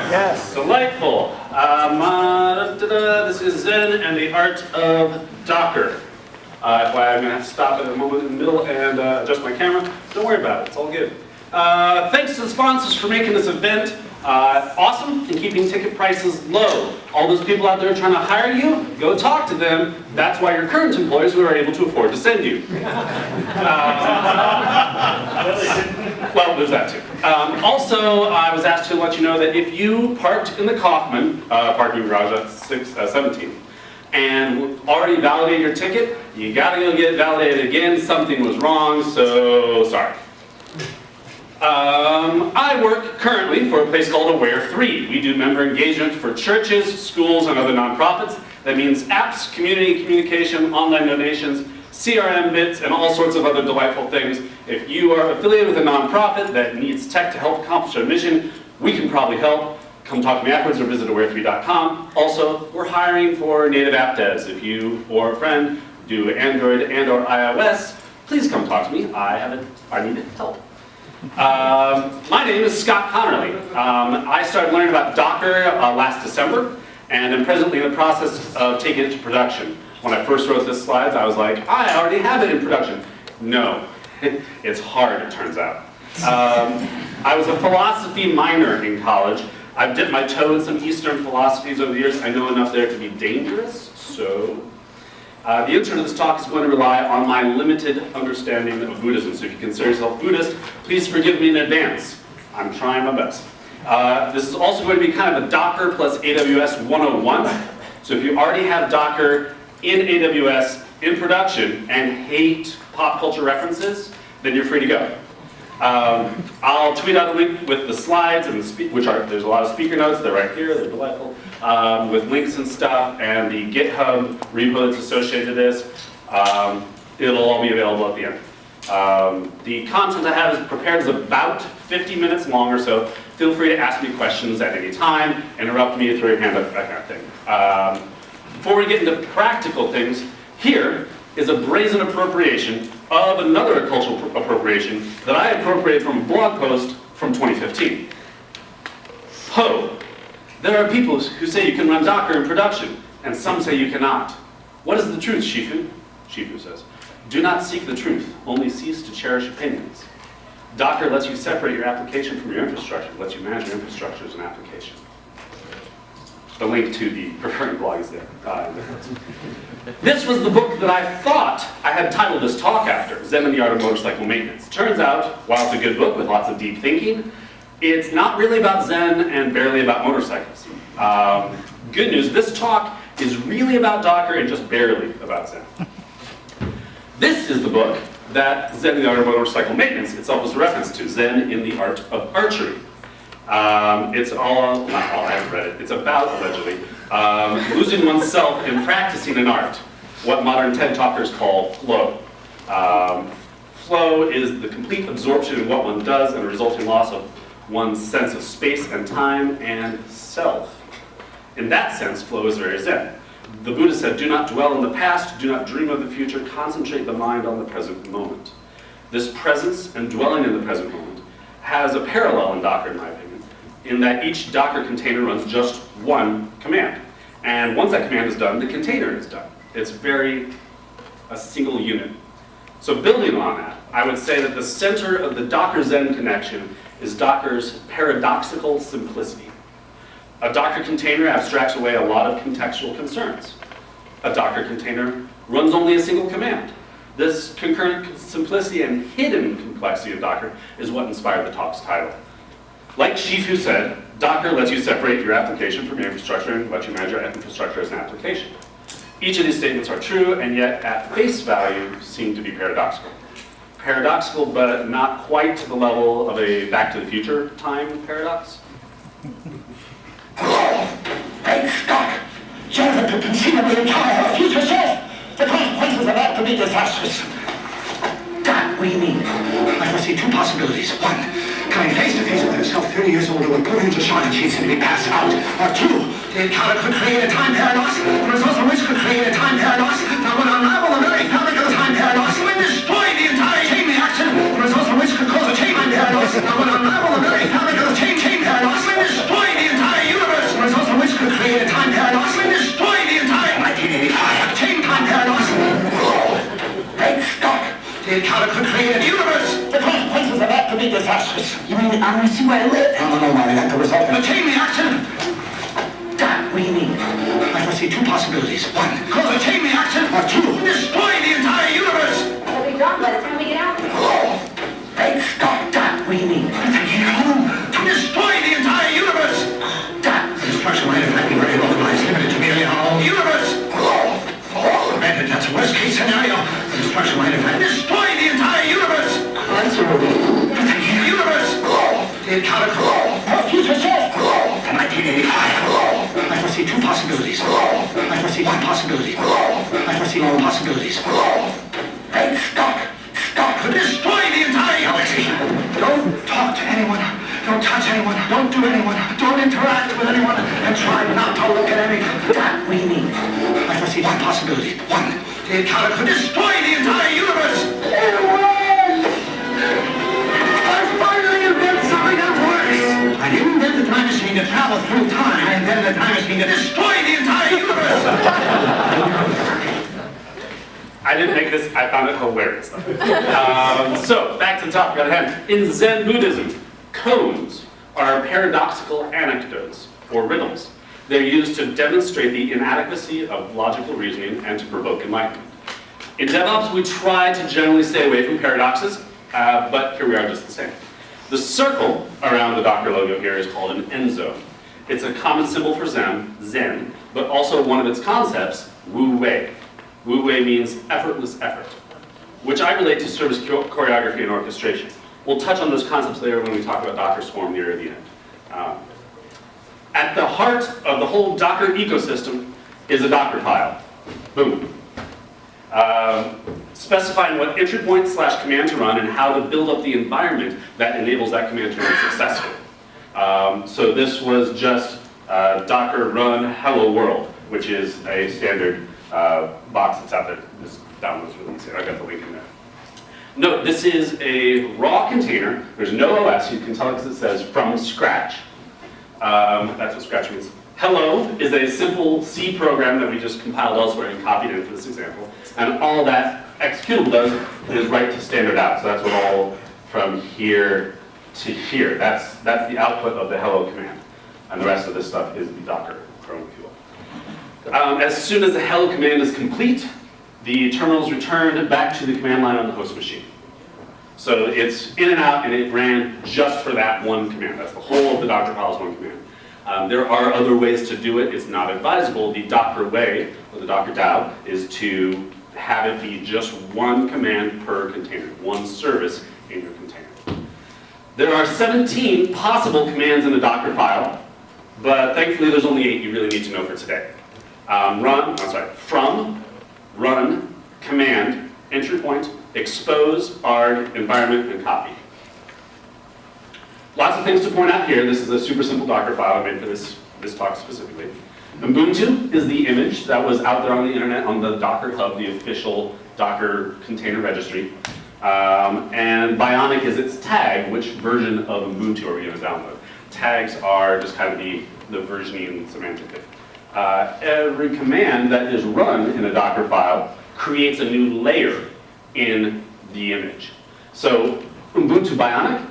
Yes. Delightful. This is Zen and the Art of Docker. That's why I'm going to have to stop at a moment in the middle and adjust my camera. Don't worry about it, it's all good. Thanks to the sponsors for making this event awesome and keeping ticket prices low. All those people out there trying to hire you, go talk to them. That's why your current employers were able to afford to send you. Well, there's that too. Also, I was asked to let you know that if you parked in the Kaufman parking garage at 17 and already validated your ticket, you gotta go get it validated again. Something was wrong, so sorry. I work currently for a place called Aware3. We do member engagement for churches, schools, and other nonprofits. That means apps, community communication, online donations, CRM bits, and all sorts of other delightful things. If you are affiliated with a nonprofit that needs tech to help accomplish their mission, we can probably help. Come talk to me afterwards or visit aware3.com. Also, we're hiring for native app devs. If you or a friend do Android and or iOS, please come talk to me. I need help. My name is Scott Connerly. I started learning about Docker last December, and I'm presently in the process of taking it to production. When I first wrote this slides, I was like, I already have it in production. No, it's hard, it turns out. I was a philosophy minor in college. I've dipped my toe in some Eastern philosophies over the years. I know enough there to be dangerous, so the intro to this talk is going to rely on my limited understanding of Buddhism. So if you consider yourself Buddhist, please forgive me in advance. I'm trying my best. This is also going to be kind of a Docker plus AWS 101. So if you already have Docker in AWS in production and hate pop culture references, then you're free to go. I'll tweet out a link with the slides, and there's a lot of speaker notes. They're right here. They're delightful. With links and stuff, and the GitHub repo that's associated to this. It'll all be available at the end. The content I have is prepared is about 50 minutes long or so. Feel free to ask me questions at any time, interrupt me, throw your hand up, that kind of thing. Before we get into practical things, here is a brazen appropriation of another cultural appropriation that I appropriated from a blog post from 2015. Ho! There are people who say you can run Docker in production, and some say you cannot. What is the truth, Shifu? Shifu says, do not seek the truth, only cease to cherish opinions. Docker lets you separate your application from your infrastructure, lets you manage your infrastructure as an application. The link to the preferring blog is there. This was the book that I thought I had titled this talk after, Zen and the Art of Motorcycle Maintenance. Turns out, while it's a good book with lots of deep thinking, it's not really about Zen and barely about motorcycles. Good news, this talk is really about Docker and just barely about Zen. This is the book that Zen and the Art of Motorcycle Maintenance itself was a reference to, Zen in the Art of Archery. It's all, not all, I haven't read it, it's about, allegedly, losing oneself in practicing an art, what modern TED Talkers call flow. Flow is the complete absorption in what one does and the resulting loss of one's sense of space and time and self. In that sense, flow is very Zen. The Buddha said, do not dwell in the past, do not dream of the future, concentrate the mind on the present moment. This presence and dwelling in the present moment has a parallel in Docker, in my opinion, in that each Docker container runs just one command. And once that command is done, the container is done. It's a single unit. So building on that, I would say that the center of the Docker-Zen connection is Docker's paradoxical simplicity. A Docker container abstracts away a lot of contextual concerns. A Docker container runs only a single command. This concurrent simplicity and hidden complexity of Docker is what inspired the talk's title. Like Shifu said, Docker lets you separate your application from your infrastructure and lets you manage your infrastructure as an application. Each of these statements are true, and yet at face value seem to be paradoxical. Paradoxical, but not quite to the level of a Back to the Future time paradox. Great Scott! Jonathan could conceivably retire a future self! The consequences of that could be disastrous. God, what do you mean? I foresee two possibilities. One, coming face to face with herself 30 years older with blue into shot and she'd simply pass out. Or two, the encounter could create a time paradox, the results of which could create a time paradox that would unravel the very fabric of the time paradox and would destroy the entire chain reaction, the results of which could cause a chain paradox that would unravel the very fabric of the chain paradox and destroy the entire where I live. No, Marty, that's the result of a chain reaction. Dad, what do you mean? I foresee two possibilities. One, cause a chain reaction. Or two, destroy the entire universe. It'll be done by the time we get out there. Oh, great Scott, Dad, what do you mean? To take it home. To destroy the entire universe. Dad, the destruction might have been very localized, limited to merely our own universe. Granted, that's a worst case scenario. The destruction might have been destroy the entire universe. Answer me. To take the universe. The atomic. Our future self. To 1985. I foresee two possibilities. I foresee one possibility. I foresee all possibilities. Then stop. To destroy the entire galaxy. Don't talk to anyone. Don't touch anyone. Don't do anyone. Don't interact with anyone. And try not to look at anything. Dad, what do you mean? I foresee one possibility. One. The atomic could destroy the entire universe. It works! I finally invented something that works! I didn't invent the time machine to travel through time. I invented the time machine to destroy the entire universe! I didn't make this, I found it hilarious though. So, back to the topic at hand. In Zen Buddhism, koans are paradoxical anecdotes or riddles. They're used to demonstrate the inadequacy of logical reasoning and to provoke enlightenment. In DevOps, we try to generally stay away from paradoxes, but here we are just the same. The circle around the Docker logo here is called an end zone. It's a common symbol for Zen, but also one of its concepts, Wu Wei. Wu Wei means effortless effort, which I relate to service choreography and orchestration. We'll touch on those concepts later when we talk about Docker Swarm near the end. At the heart of the whole Docker ecosystem is a Docker file. Boom. Specifying what entry point / command to run and how to build up the environment that enables that command to run successfully. So this was just Docker run hello world, which is a standard box that's out there. This download's really easy. I've got the link in there. Note, this is a raw container. There's no OS. You can tell because it says from scratch. That's what scratch means. Hello is a simple C program that we just compiled elsewhere and copied in for this example. And all that executable does is write to standard out. So that's what all from here to here. That's the output of the hello command. And the rest of this stuff is the Docker Chrome fuel. As soon as the hello command is complete, the terminal is returned back to the command line on the host machine. So it's in and out, and it ran just for that one command. That's the whole of the Docker file is one command. There are other ways to do it. It's not advisable. The Docker way, or the Docker DAO, is to have it be just one command per container, one service in your container. There are 17 possible commands in the Docker file, but thankfully there's only 8 you really need to know for today. From, run, command, entry point, expose, arg, environment, and copy. Lots of things to point out here. This is a super simple Docker file I made for this talk specifically. Ubuntu is the image that was out there on the internet on the Docker Hub, the official Docker container registry. And Bionic is its tag, which version of Ubuntu are we going to download. Tags are just kind of the versioning semantic. Every command that is run in a Docker file creates a new layer in the image. So Ubuntu Bionic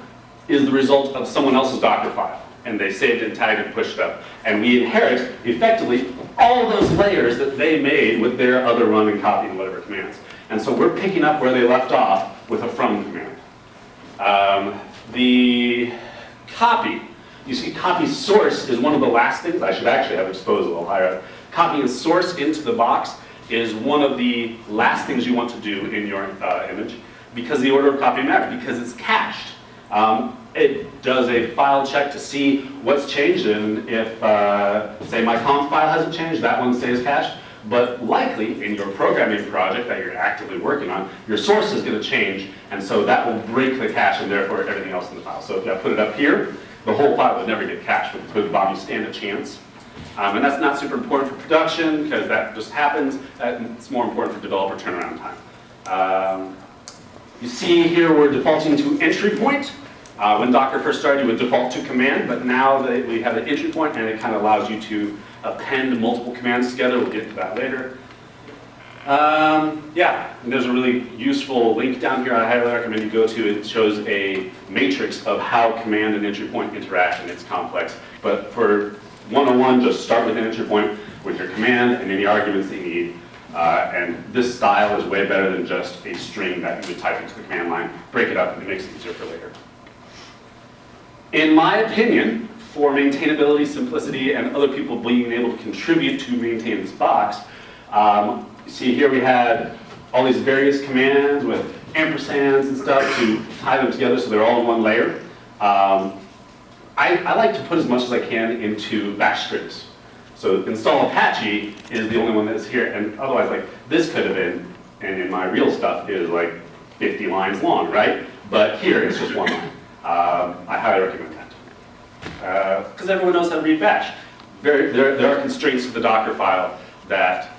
is the result of someone else's Docker file, and they saved it, tagged it, pushed it up. And we inherit, effectively, all those layers that they made with their other run and copy and whatever commands. And so we're picking up where they left off with a from command. The copy, you see copy source is one of the last things. I should actually have exposed a little higher up. Copying source into the box is one of the last things you want to do in your image because the order of copy matters, because it's cached. It does a file check to see what's changed, and if, say, my conf file hasn't changed, that one stays cached. But likely, in your programming project that you're actively working on, your source is going to change, and so that will break the cache and therefore everything else in the file. So if I put it up here, the whole file would never get cached, but with Bob, you stand a chance. And that's not super important for production, because that just happens. It's more important for developer turnaround time. You see here we're defaulting to entry point. When Docker first started, you would default to command, but now we have an entry point, and it kind of allows you to append multiple commands together. We'll get to that later. Yeah, and there's a really useful link down here I highly recommend you go to. It shows a matrix of how command and entry point interact, and it's complex. But for 101, just start with an entry point with your command and any arguments that you need. And this style is way better than just a string that you would type into the command line. Break it up and it makes it easier for later. In my opinion, for maintainability, simplicity, and other people being able to contribute to maintain this box, you see here we had all these various commands with ampersands and stuff to tie them together so they're all in one layer. I like to put as much as I can into bash scripts. So install Apache is the only one that's here, and otherwise, like, this could have been, and in my real stuff is like 50 lines long, right? But here it's just one line. I highly recommend that. Because everyone knows how to read bash. There are constraints to the Docker file that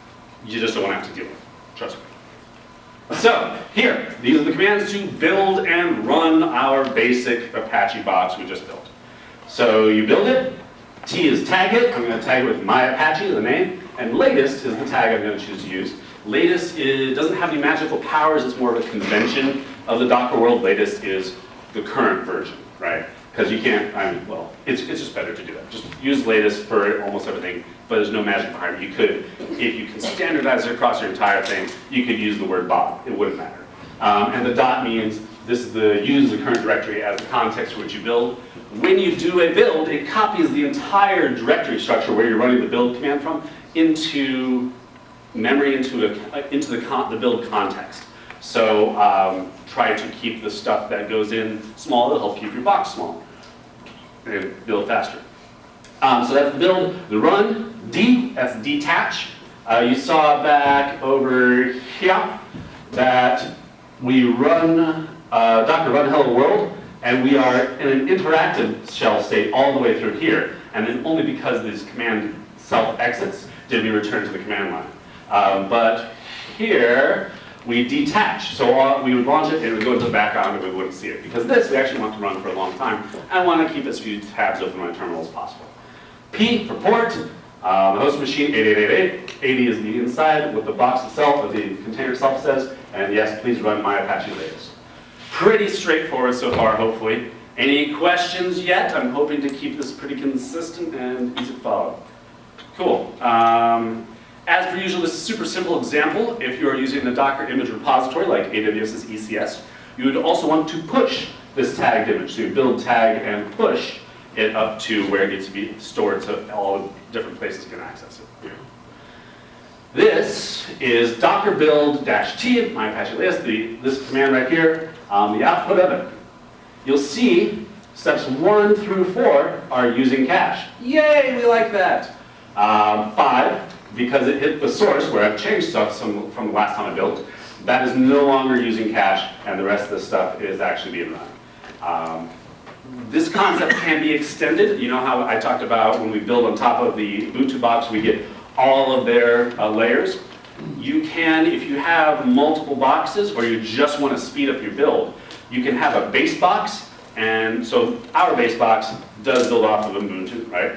you just don't want to have to deal with. Trust me. So here, these are the commands to build and run our basic Apache box we just built. So you build it. T is tag it. I'm going to tag it with my Apache, the name. And latest is the tag I'm going to choose to use. Latest doesn't have any magical powers. It's more of a convention of the Docker world. Latest is the current version, right? Because you can't, well, it's just better to do that. Just use latest for almost everything, but there's no magic behind it. You could, if you can standardize it across your entire thing, you could use the word bot. It wouldn't matter. And the dot means this is use the current directory as the context for which you build. When you do a build, it copies the entire directory structure where you're running the build command from into memory, into the build context. So try to keep the stuff that goes in small. It'll help keep your box small and build faster. So that's the build. The run, D, that's detach. You saw back over here that we run Docker run hello world, and we are in an interactive shell state all the way through here. And then only because this command self-exits did we return to the command line. But here, we detach. So we would launch it, and it would go into the background, and we wouldn't see it. Because this, we actually want to run for a long time. I want to keep as few tabs open on my terminal as possible. P for port. The host machine, 8888. 80 is the inside, what the box itself, or the container itself says. And yes, please run my Apache latest. Pretty straightforward so far, hopefully. Any questions yet? I'm hoping to keep this pretty consistent and easy to follow. Cool. As per usual, this is a super simple example. If you are using the Docker image repository, like AWS's ECS, you would also want to push this tagged image. So you build tag and push it up to where it needs to be stored so all different places can access it. This is docker build-t, my Apache list, this command right here, the output of it. You'll see steps 1 through 4 are using cache. Yay, we like that. 5, because it hit the source where I've changed stuff from the last time I built, that is no longer using cache, and the rest of the stuff is actually being run. This concept can be extended. You know how I talked about when we build on top of the Ubuntu box, we get all of their layers. You can, if you have multiple boxes or you just want to speed up your build, you can have a base box. And so our base box does build off of Ubuntu, right?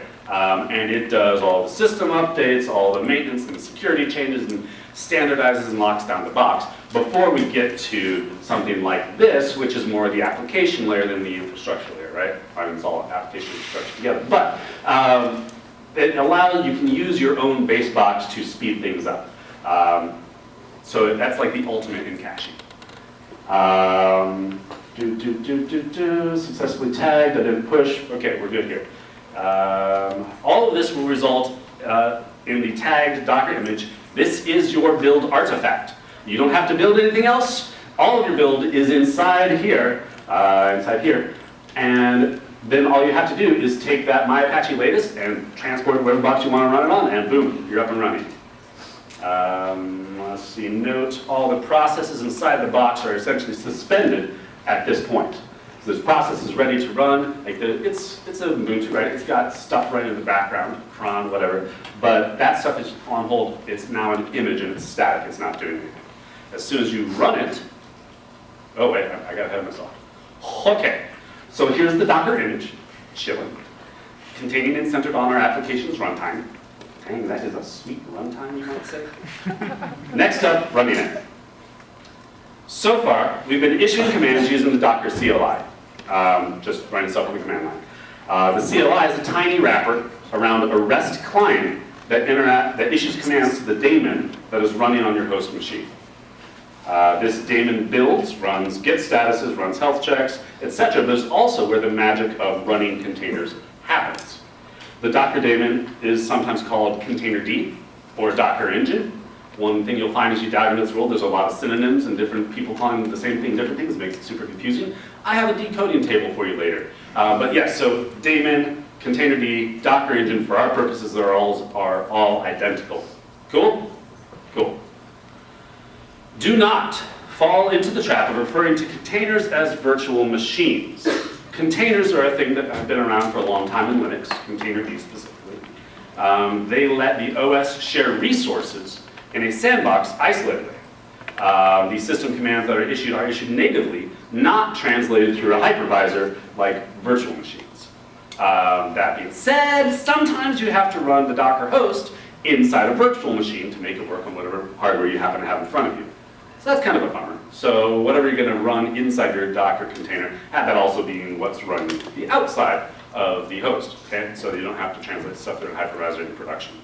And it does all the system updates, all the maintenance and the security changes, and standardizes and locks down the box before we get to something like this, which is more the application layer than the infrastructure layer, right? I mean, it's all application infrastructure together. But it allows, you can use your own base box to speed things up. So that's like the ultimate in caching. Successfully tagged, I didn't push. Okay, we're good here. All of this will result in the tagged Docker image. This is your build artifact. You don't have to build anything else. All of your build is inside here, and then all you have to do is take that My Apache latest and transport it whatever box you want to run it on, and boom, you're up and running. Let's see, note all the processes inside the box are essentially suspended at this point. So this process is ready to run. Like it's a Ubuntu, right? It's got stuff running in the background, cron, whatever. But that stuff is on hold. It's now an image and it's static. It's not doing anything. As soon as you run it, oh wait, I got ahead of myself. Okay, so here's the Docker image, chilling, containing and centered on our application's runtime. Dang, that is a sweet runtime, you might say. Next up, running it. So far, we've been issuing commands using the Docker CLI, just running stuff on the command line. The CLI is a tiny wrapper around a REST client that issues commands to the daemon that is running on your host machine. This daemon builds, runs Git statuses, runs health checks, etc. But it's also where the magic of running containers happens. The Docker daemon is sometimes called Containerd or Docker Engine. One thing you'll find as you dive into this world, there's a lot of synonyms and different people calling the same thing different things. It makes it super confusing. I have a decoding table for you later. But yes, so daemon, Containerd, Docker Engine, for our purposes, are all identical. Cool? Cool. Do not fall into the trap of referring to containers as virtual machines. Containers are a thing that have been around for a long time in Linux, Containerd specifically. They let the OS share resources in a sandbox isolated way. These system commands that are issued natively, not translated through a hypervisor like virtual machines. That being said, sometimes you have to run the Docker host inside a virtual machine to make it work on whatever hardware you happen to have in front of you. So that's kind of a bummer. So whatever you're going to run inside your Docker container, have that also being what's running the outside of the host, okay? So you don't have to translate stuff through a hypervisor in production.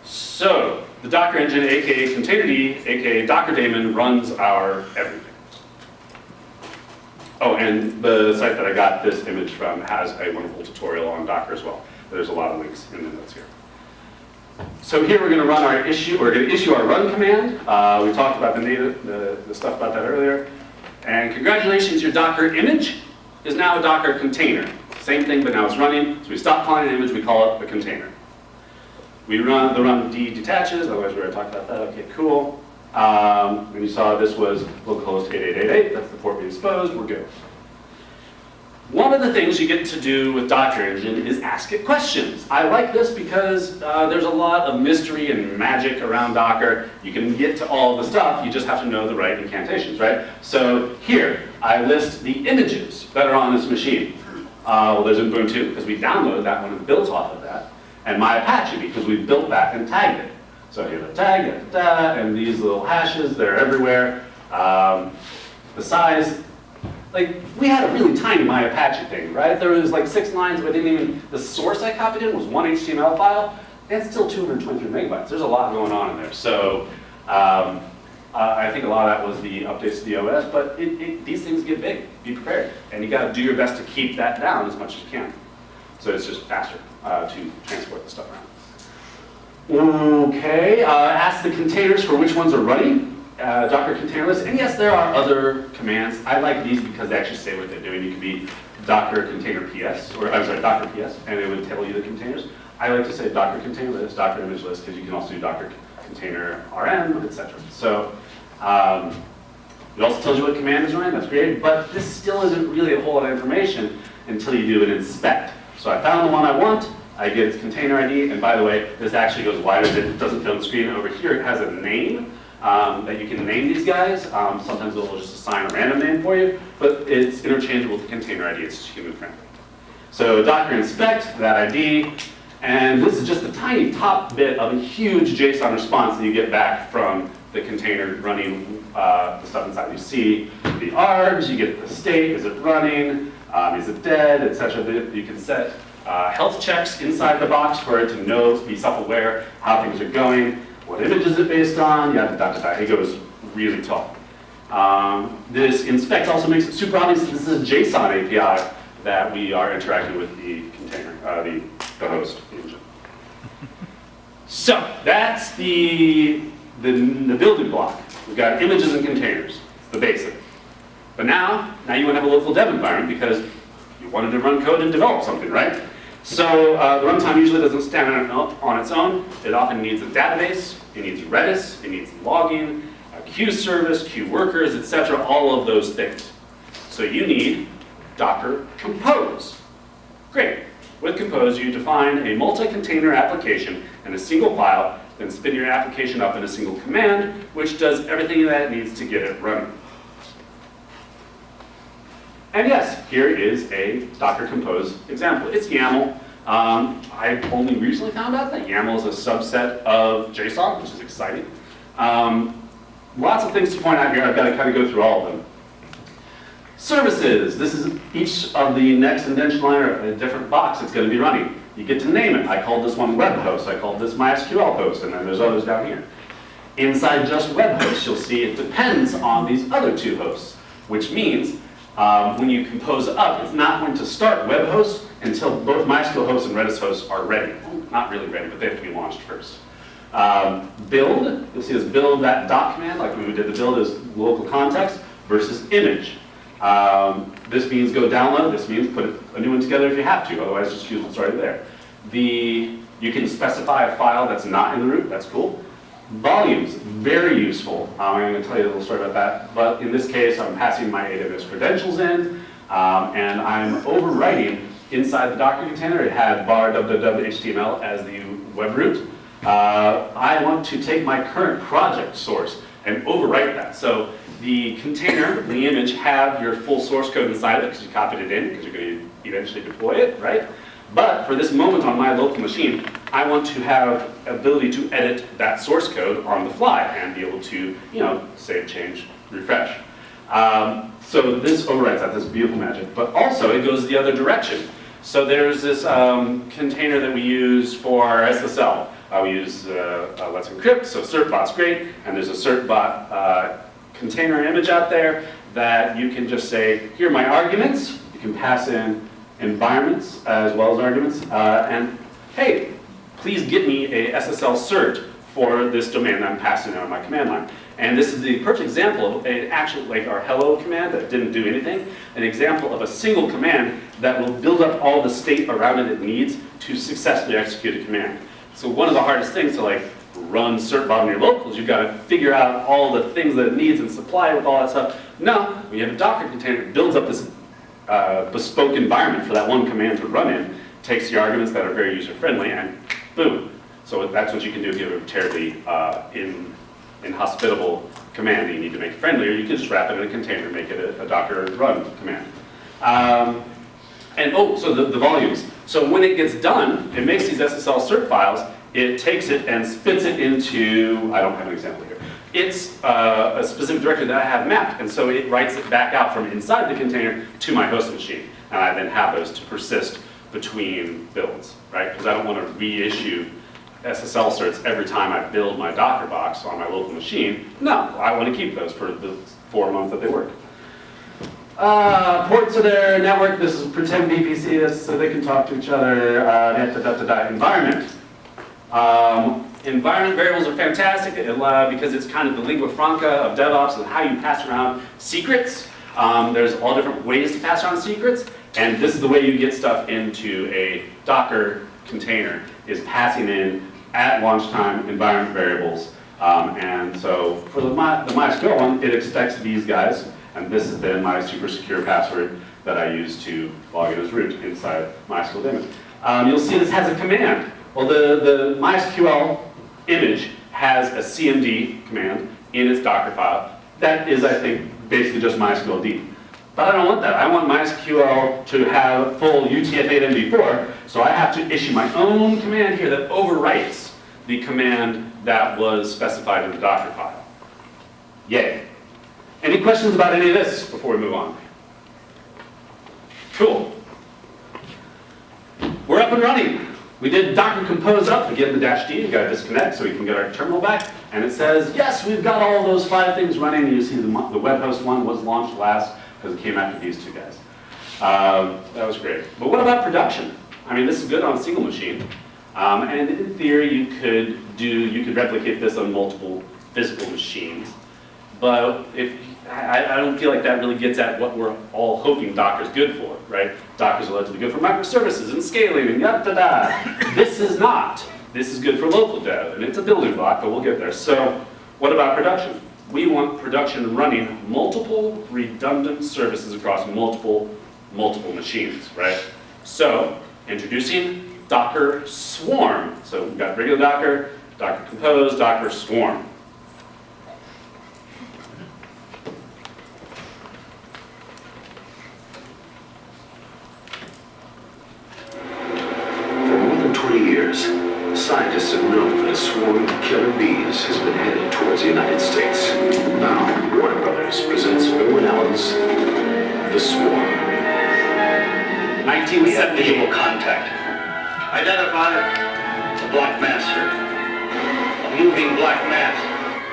So the Docker engine, aka Containerd, aka Docker daemon, runs our everything. Oh, and the site that I got this image from has a wonderful tutorial on Docker as well. There's a lot of links in the notes here. So here we're going to run our issue. We're going to issue our run command. We talked about the stuff about that earlier. And congratulations, your Docker image is now a Docker container. Same thing, but now it's running. So we stop calling an image, we call it a container. We run the run D detaches. Otherwise, we already talked about that. Okay, cool. And you saw this was localhost 8888. That's the port we exposed. We're good. One of the things you get to do with Docker Engine is ask it questions. I like this because there's a lot of mystery and magic around Docker. You can get to all the stuff, you just have to know the right incantations, right? So here, I list the images that are on this machine. Well, there's Ubuntu, because we downloaded that one and built off of that. And my Apache, because we built that and tagged it. So here the tag, and these little hashes, they're everywhere. The size, like, we had a really tiny My Apache thing, right? There was like 6 lines, but the source I copied in was one HTML file, and it's still 223 megabytes. There's a lot going on in there. So I think a lot of that was the updates to the OS, but these things get big. Be prepared. And you got to do your best to keep that down as much as you can. So it's just faster to transport the stuff around. Okay, ask the containers for which ones are running. Docker container list, and yes, there are other commands. I like these because they actually say what they're doing. You could be Docker container PS, or I'm sorry, Docker PS, and it would tell you the containers. I like to say Docker container list, Docker image list, because you can also do Docker container RM, etc. So it also tells you what command is running. That's great, but this still isn't really a whole lot of information until you do an inspect. So I found the one I want. I get its container ID, and by the way, this actually goes wider than it doesn't fit on the screen. Over here, it has a name. That you can name these guys. Sometimes they'll just assign a random name for you, but it's interchangeable with the container ID. It's human friendly. So Docker inspect that ID, and this is just a tiny top bit of a huge JSON response that you get back from the container running the stuff inside. You see the args, you get the state, is it running, is it dead, etc. You can set health checks inside the box for it to know, to be self-aware how things are going. What image is it based on? It goes really tall. This inspect also makes it super obvious that this is a JSON API that we are interacting with the container, the host engine. So that's the building block. We've got images and containers, the basic. But now you want to have a local dev environment because you wanted to run code and develop something, right? So the runtime usually doesn't stand on its own. It often needs a database, it needs Redis, it needs logging, a queue service, queue workers, etc., all of those things. So you need Docker Compose. Great. With Compose, you define a multi-container application in a single file, then spin your application up in a single command, which does everything that it needs to get it running. And yes, here is a Docker Compose example. It's YAML. I only recently found out that YAML is a subset of JSON, which is exciting. Lots of things to point out here. I've got to kind of go through all of them. Services. This is each of the next indentation line or a different box it's going to be running. You get to name it. I called this one web host. I called this MySQL host, and then there's others down here. Inside just web hosts, you'll see it depends on these other two hosts, which means when you compose up, it's not going to start web host until both MySQL hosts and Redis hosts are ready. Well, not really ready, but they have to be launched first. Build, you'll see this build that dot command, like when we did the build is local context versus image. This means go download, this means put a new one together if you have to, otherwise just use what's already there. You can specify a file that's not in the root, that's cool. Volumes, very useful. I'm going to tell you a little story about that, but in this case I'm passing my AWS credentials in, and I'm overwriting inside the Docker container. It had bar www.html as the web root. I want to take my current project source and overwrite that. So the container, the image, have your full source code inside of it because you copied it in because you're going to eventually deploy it, right? But for this moment on my local machine, I want to have ability to edit that source code on the fly and be able to, save, change, refresh. So this overwrites that, this beautiful magic. But also it goes the other direction. So there's this container that we use for SSL. We use Let's Encrypt, so certbot's great, and there's a certbot container image out there that you can just say, here are my arguments. You can pass in environments as well as arguments, and hey, please get me a SSL cert for this domain that I'm passing out on my command line. And this is the perfect example of an actual, like our hello command that didn't do anything, an example of a single command that will build up all the state around it needs to successfully execute a command. So one of the hardest things to run certbot on your locals, you've got to figure out all the things that it needs and supply it with all that stuff. No, when you have a Docker container, it builds up this bespoke environment for that one command to run in, takes the arguments that are very user-friendly, and boom. So that's what you can do if you have a terribly inhospitable command that you need to make friendlier. You can just wrap it in a container and make it a Docker run command. So the volumes. So when it gets done, it makes these SSL cert files, it takes it and spits it into, I don't have an example here, it's a specific directory that I have mapped, and so it writes it back out from inside the container to my host machine, and I then have those to persist between builds, right? Because I don't want to reissue SSL certs every time I build my Docker box on my local machine. No, I want to keep those for the 4 months that they work. Ports of their network, this is pretend VPC, this so they can talk to each other, environment. Environment variables are fantastic because it's kind of the lingua franca of DevOps and how you pass around secrets. There's all different ways to pass around secrets, and this is the way you get stuff into a Docker container, is passing in at launch time environment variables. And so for the MySQL one, it expects these guys, and this is then my super secure password that I use to log in as root inside MySQL daemon. You'll see this has a command. Well, the MySQL image has a CMD command in its Docker file. That is, I think, basically just MySQL-D. But I don't want that. I want MySQL to have full UTF-8 MD4, so I have to issue my own command here that overwrites the command that was specified in the Docker file. Yay. Any questions about any of this before we move on? Cool. We're up and running. We did Docker compose up, again the -D, we got to disconnect so we can get our terminal back, and it says, yes, we've got all those 5 things running, and you see the web host one was launched last because it came after these 2 guys. That was great. But what about production? I mean, this is good on a single machine, and in theory you could replicate this on multiple physical machines, but I don't feel like that really gets at what we're all hoping Docker's good for, right? Docker's allegedly good for microservices and scaling and yada-da-da. This is not. This is good for local dev, and it's a building block, but we'll get there. So what about production? We want production running multiple redundant services across multiple machines, right? So introducing Docker Swarm. So we've got regular Docker, Docker Compose, Docker Swarm. 20 years, scientists have known that a swarm of killer bees has been headed towards the United States. Now, Warner Brothers presents Irwin Allen's The Swarm. We have 1978. visual contact. Identify the Black Master. A moving black mass.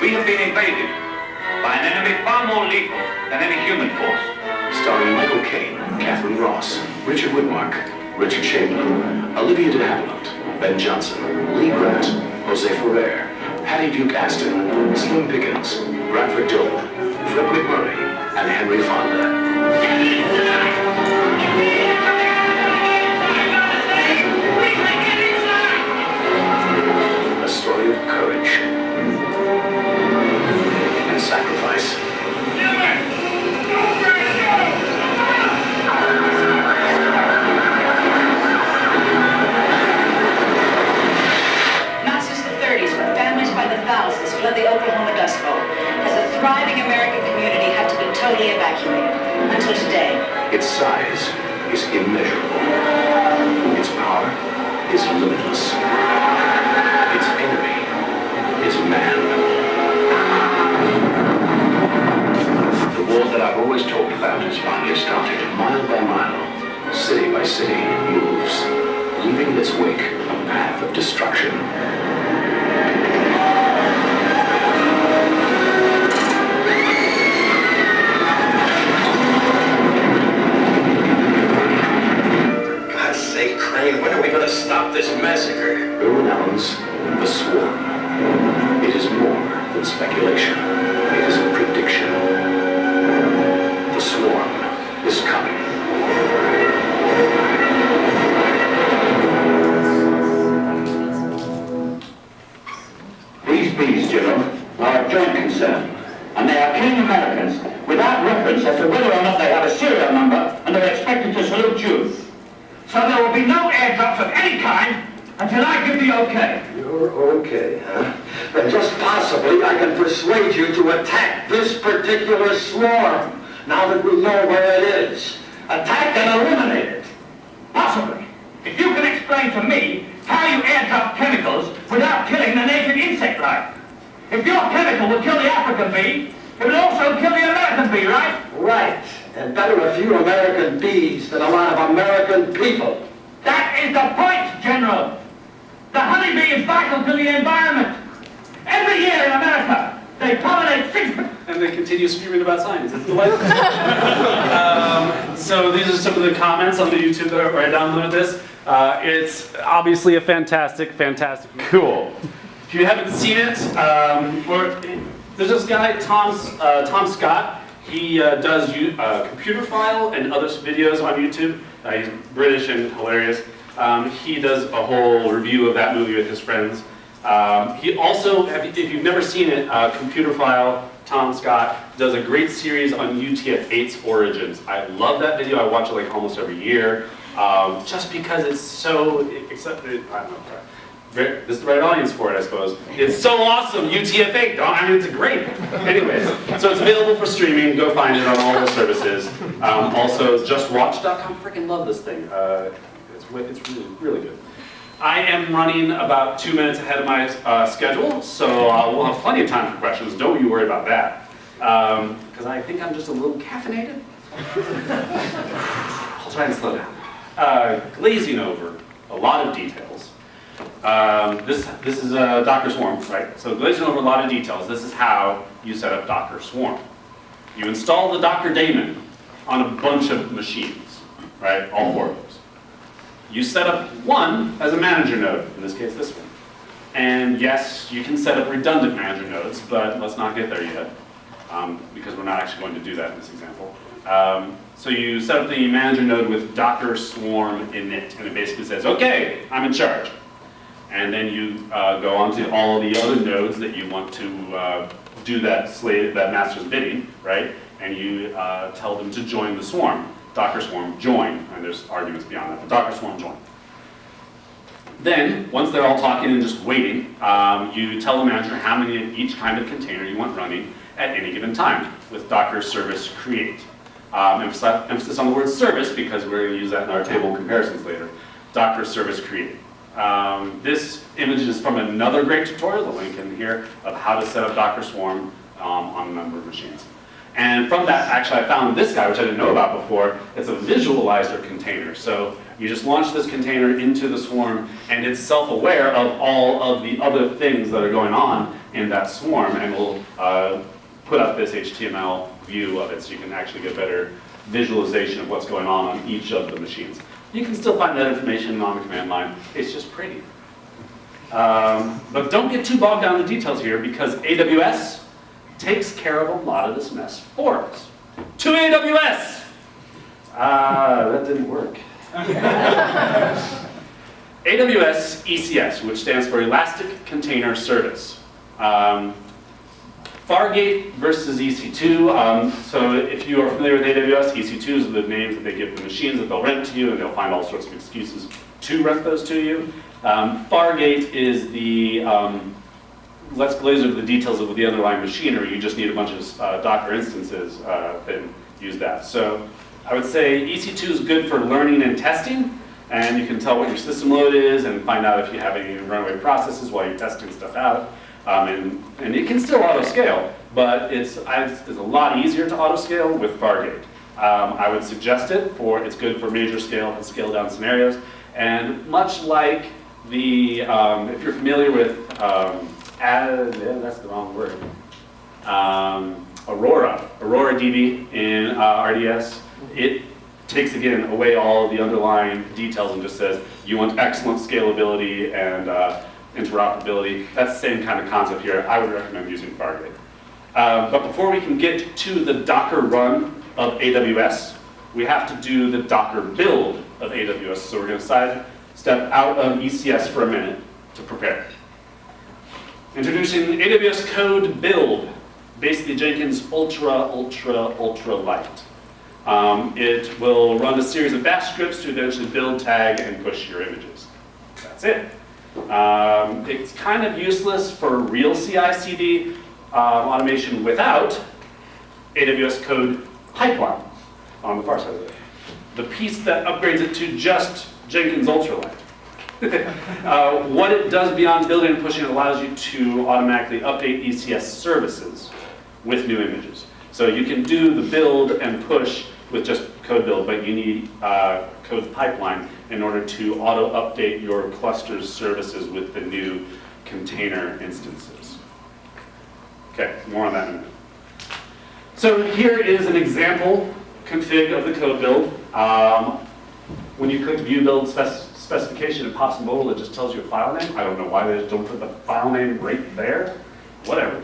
We have been invaded by an enemy far more lethal than any human force. Starring Michael Caine, Catherine Ross, Richard Widmark, Richard Chamberlain, Olivia de Havilland, Ben Johnson, Lee Grant, Jose Ferrer, Hattie Duke Aston, Slim Pickens, Bradford Dillon, Fred McMurray, and Henry Fonda. A story of courage and sacrifice. Not since the 30s, when families by the thousands fled the Oklahoma Dust Bowl, has a thriving American community had to be totally evacuated. Until today. Its size is immeasurable. Its power is limitless. Its enemy is man. The war that I've always talked about has finally started. Mile by mile, city by city, it moves, leaving in its wake a path of destruction. God's sake, Crane, when are we going to stop this massacre? Irwin Allen's The Swarm. It is more than speculation. It is a prediction. The swarm is coming. These bees, General, are of joint concern, and they are killing Americans without reference as to whether or not they have a serial number and are expected to salute you. So there will be no airdrops of any kind until I give the okay. You're okay, huh? Then just possibly I can persuade you to attack this particular swarm, now that we know where it is. Attack and eliminate it. Possibly. If you can explain to me how you airdrop chemicals without killing the native insect life. If your chemical will kill the African bee, it will also kill the American bee, right? Right. And better a few American bees than a lot of American people. That is the point, General. The honeybee is vital to the environment. Every year in America, they pollinate 6%. And they continue screaming about science. It's delightful. So these are some of the comments on the YouTube where I downloaded this. It's obviously a fantastic cool. If you haven't seen it, there's this guy, Tom Scott. He does Computer File and other videos on YouTube. He's British and hilarious. He does a whole review of that movie with his friends. He also, if you've never seen it, Computer File, Tom Scott, does a great series on UTF-8's origins. I love that video. I watch it like almost every year, just because it's so, I don't know, this is the right audience for it, I suppose. It's so awesome, UTF-8, I mean, it's great. Anyways, so it's available for streaming. Go find it on all the services. Also, justwatch.com, freaking love this thing. It's really, really good. I am running about 2 minutes ahead of my schedule, so we'll have plenty of time for questions. Don't you worry about that. Because I think I'm just a little caffeinated. I'll try and slow down. Glazing over a lot of details. This is Docker Swarm, right? So glazing over a lot of details. This is how you set up Docker Swarm. You install the Docker daemon on a bunch of machines, right? All 4 of those. You set up one as a manager node, in this case this one. And yes, you can set up redundant manager nodes, but let's not get there yet, because we're not actually going to do that in this example. So you set up the manager node with Docker Swarm init, and it basically says, okay, I'm in charge. And then you go on to all the other nodes that you want to do that master's bidding, right? And you tell them to join the swarm. Docker Swarm join, and there's arguments beyond that, but Docker Swarm join. Then, once they're all talking and just waiting, you tell the manager how many of each kind of container you want running at any given time with Docker service create. Emphasis on the word service because we're going to use that in our table comparisons later. Docker service create. This image is from another great tutorial, the link in here, of how to set up Docker Swarm on a number of machines. And from that, actually, I found this guy, which I didn't know about before. It's a visualizer container. So you just launch this container into the swarm, and it's self-aware of all of the other things that are going on in that swarm, and will put up this HTML view of it so you can actually get better visualization of what's going on each of the machines. You can still find that information on the command line. It's just pretty. But don't get too bogged down in the details here, because AWS takes care of a lot of this mess for us. To AWS! That didn't work. AWS ECS, which stands for Elastic Container Service. Fargate versus EC2. So if you are familiar with AWS, EC2s are the names that they give the machines that they'll rent to you, and they'll find all sorts of excuses to rent those to you. Fargate is the, let's glaze over the details of the underlying machinery. You just need a bunch of Docker instances that use that. So I would say EC2 is good for learning and testing, and you can tell what your system load is and find out if you have any runaway processes while you're testing stuff out. And it can still auto-scale, but it's a lot easier to auto-scale with Fargate. I would suggest it it's good for major scale and scale down scenarios. And much like the, if you're familiar with, that's the wrong word, Aurora DB in RDS, it takes, again, away all of the underlying details and just says, you want excellent scalability and interoperability. That's the same kind of concept here. I would recommend using Fargate. But before we can get to the Docker run of AWS, we have to do the Docker build of AWS. So we're going to step out of ECS for a minute to prepare. Introducing AWS Code Build, basically Jenkins ultra light. It will run a series of bash scripts to eventually build, tag, and push your images. That's it. It's kind of useless for real CI/CD automation without AWS Code Pipeline on the far side of it. The piece that upgrades it to just Jenkins ultralight. What it does beyond building and pushing, it allows you to automatically update ECS services with new images. So you can do the build and push with just code build, but you need code pipeline in order to auto-update your cluster's services with the new container instances. Okay, more on that in a minute. So here is an example config of the code build. When you click View Build Specification, it pops in mobile, it just tells you a file name. I don't know why they just don't put the file name right there. Whatever.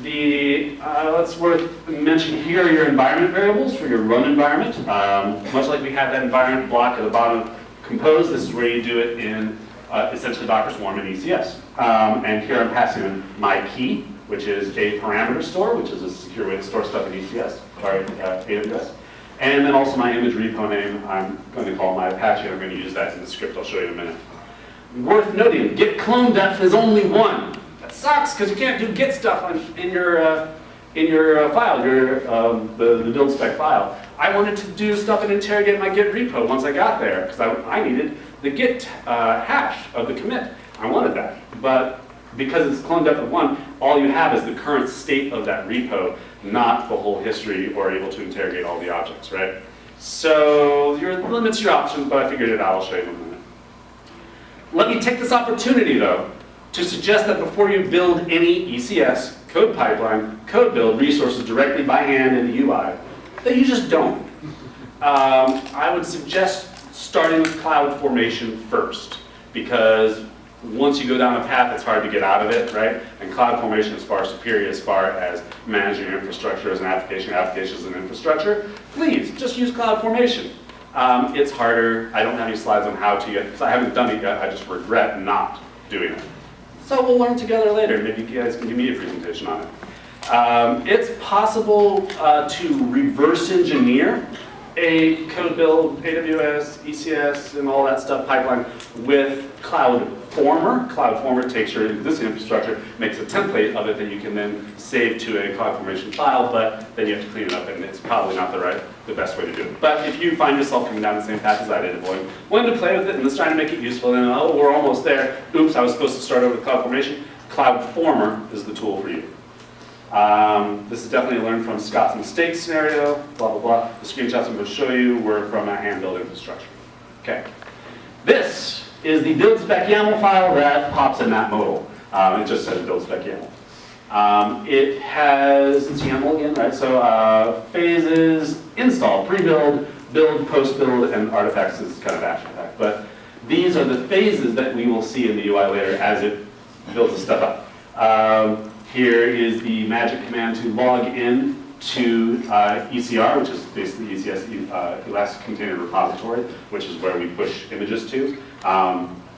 It's worth mentioning here are your environment variables for your run environment. Much like we have that environment block at the bottom of Compose, this is where you do it in essentially Docker Swarm and ECS. And here I'm passing in my key, which is a parameter store, which is a secure way to store stuff in ECS, or AWS. And then also my image repo name, I'm going to call my Apache, and I'm going to use that in the script I'll show you in a minute. Worth noting, git clone depth is only 1. That sucks, because you can't do git stuff in your file, the build spec file. I wanted to do stuff and interrogate my git repo once I got there, because I needed the git hash of the commit. I wanted that, but because it's cloned up at 1, all you have is the current state of that repo, not the whole history or able to interrogate all the objects, right? So your limits your options, but I figured it out. I'll show you in a minute. Let me take this opportunity, though, to suggest that before you build any ECS, code pipeline, code build resources directly by hand in the UI, that you just don't. I would suggest starting with CloudFormation first, because once you go down a path, it's hard to get out of it, right? And CloudFormation is far superior as far as managing your infrastructure as an application, applications and infrastructure. Please, just use CloudFormation. It's harder. I don't have any slides on how to yet, because I haven't done it yet. I just regret not doing it. So we'll learn together later. Maybe you guys can give me a presentation on it. It's possible to reverse engineer a code build, AWS, ECS, and all that stuff pipeline with CloudFormer. CloudFormer takes your existing infrastructure, makes a template of it that you can then save to a CloudFormation file, but then you have to clean it up, and it's probably not the best way to do it. But if you find yourself coming down the same path as I did, wanting to play with it and just trying to make it useful, and oh, we're almost there. Oops, I was supposed to start over with CloudFormation. CloudFormer is the tool for you. This is definitely learned from Scott's mistake scenario, blah, blah, blah. The screenshots I'm going to show you were from a hand-built infrastructure. Okay. This is the build spec YAML file that pops in that modal. It just says build spec YAML. It has, it's YAML again, right? So phases, install, pre-build, build, post-build, and artifacts is kind of action packed. But these are the phases that we will see in the UI later as it builds the stuff up. Here is the magic command to log in to ECR, which is basically ECS, Elastic Container Repository, which is where we push images to.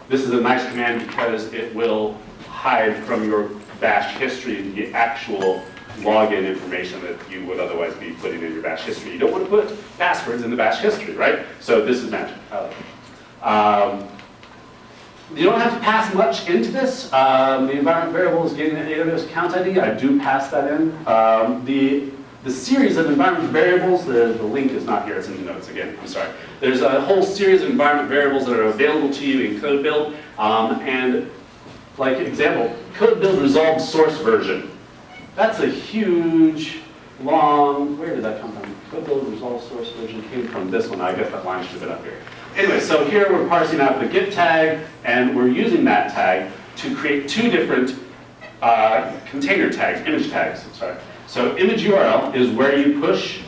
This is a nice command because it will hide from your bash history the actual login information that you would otherwise be putting in your bash history. You don't want to put passwords in the bash history, right? So this is magic. You don't have to pass much into this. The environment variable is getting an AWS account ID. I do pass that in. The series of environment variables, the link is not here, it's in the notes again, I'm sorry. There's a whole series of environment variables that are available to you in code build. And like example, code build resolved source version. That's a huge, long, where did that come from? Code build resolved source version came from this one. I guess that line should have been up here. Anyway, so here we're parsing out the get tag, and we're using that tag to create two different container tags, image tags, sorry. So image URL is where you push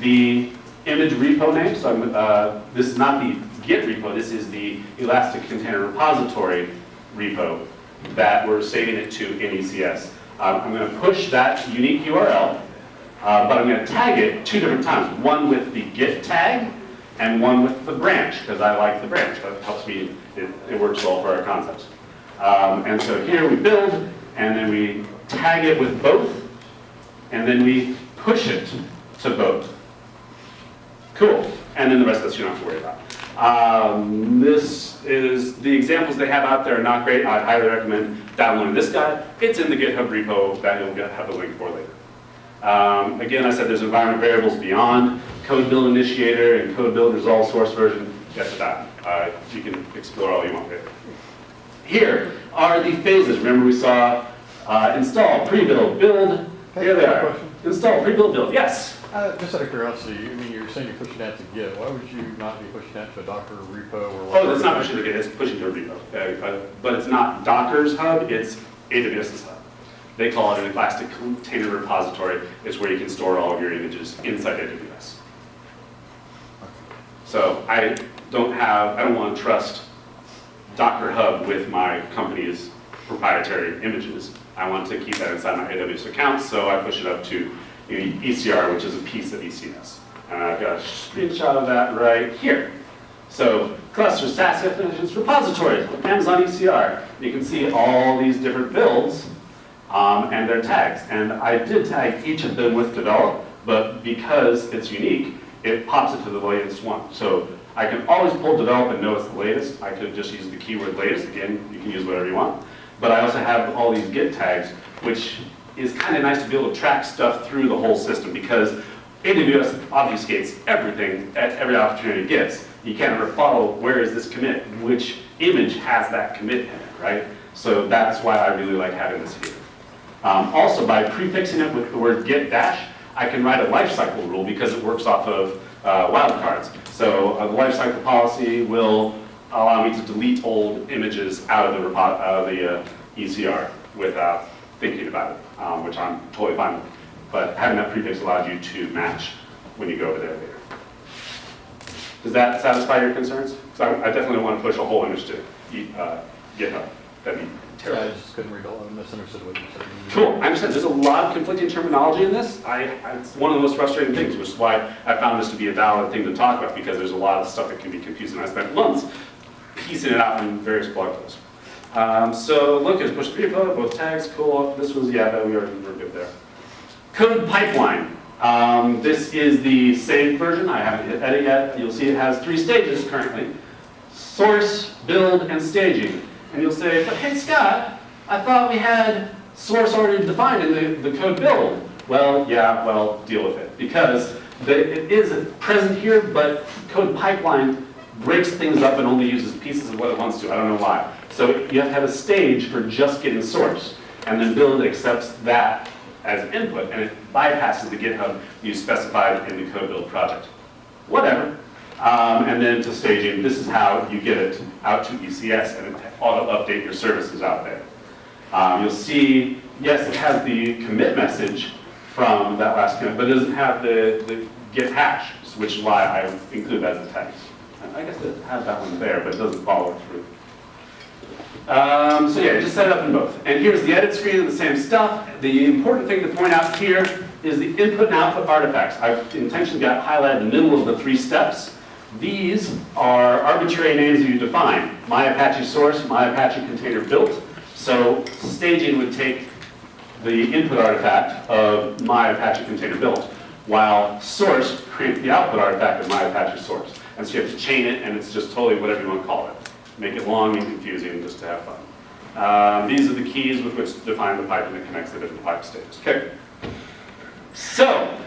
the image repo name. So this is not the Git repo, this is the Elastic Container Repository repo that we're saving it to in ECS. I'm going to push that unique URL, but I'm going to tag it two different times. One with the Git tag, and one with the branch, because I like the branch. That helps me, it works well for our concepts. And so here we build, and then we tag it with both, and then we push it to both. Cool. And then the rest of this you don't have to worry about. This is, the examples they have out there are not great. I highly recommend downloading this guy. It's in the GitHub repo that you'll have the link for later. Again, I said there's environment variables beyond code build initiator and code build resolve source version. Get to that. You can explore all you want there. Here are the phases. Remember we saw install, pre-build, build. Here they are. Install, pre-build, build. Yes? Just out of curiosity, I mean, you're saying you're pushing that to Git. Why would you not be pushing that to a Docker repo or whatever? Oh, that's not pushing to Git. It's pushing to a repo. But it's not Docker's hub. It's AWS's hub. They call it an Elastic Container Repository. It's where you can store all of your images inside AWS. So I don't want to trust Docker Hub with my company's proprietary images. I want to keep that inside my AWS account, so I push it up to ECR, which is a piece of ECS. And I've got a screenshot of that right here. So clusters, task definitions, repositories, Amazon ECR. You can see all these different builds and their tags. And I did tag each of them with develop, but because it's unique, it pops it to the latest one. So I can always pull develop and know it's the latest. I could just use the keyword latest. Again, you can use whatever you want. But I also have all these Git tags, which is kind of nice to be able to track stuff through the whole system because AWS obfuscates everything at every opportunity it gets. You can't ever follow where is this commit, which image has that commit in it, right? So that's why I really like having this here. Also, by prefixing it with the word git dash, I can write a lifecycle rule because it works off of wildcards. So the lifecycle policy will allow me to delete old images out of the ECR without thinking about it, which I'm totally fine with. But having that prefix allows you to match when you go over there later. Does that satisfy your concerns? Because I definitely want to push a whole image to GitHub. That'd be terrible. Yeah, I just couldn't read all. I misunderstood what you said. Cool. I understand. There's a lot of conflicting terminology in this. It's one of the most frustrating things, which is why I found this to be a valid thing to talk about, because there's a lot of stuff that can be confusing. I spent months piecing it out in various blog posts. So look, it's push repo, both tags, cool. This was, yeah, we were good there. Code pipeline. This is the saved version. I haven't hit edit yet. You'll see it has 3 stages currently: source, build, and staging. And you'll say, but hey Scott, I thought we had source already defined in the code build. Well, yeah, well, deal with it. Because it is present here, but code pipeline breaks things up and only uses pieces of what it wants to. I don't know why. So you have to have a stage for just getting source. And then build accepts that as input, and it bypasses the GitHub you specified in the code build project. Whatever. And then to staging, this is how you get it out to ECS, and it auto-update your services out there. You'll see, yes, it has the commit message from that last commit, but it doesn't have the git hash, which is why I include that as a text. And I guess it has that one there, but it doesn't follow through. So yeah, just set it up in both. And here's the edit screen of the same stuff. The important thing to point out here is the input and output artifacts. I've intentionally got highlighted in the middle of the 3 steps. These are arbitrary names that you define. My Apache source, my Apache container built. So staging would take the input artifact of my Apache container built, while source creates the output artifact of my Apache source. And so you have to chain it, and it's just totally whatever you want to call it. Make it long and confusing just to have fun. These are the keys with which to define the pipe, and it connects the different pipe stages. Okay. So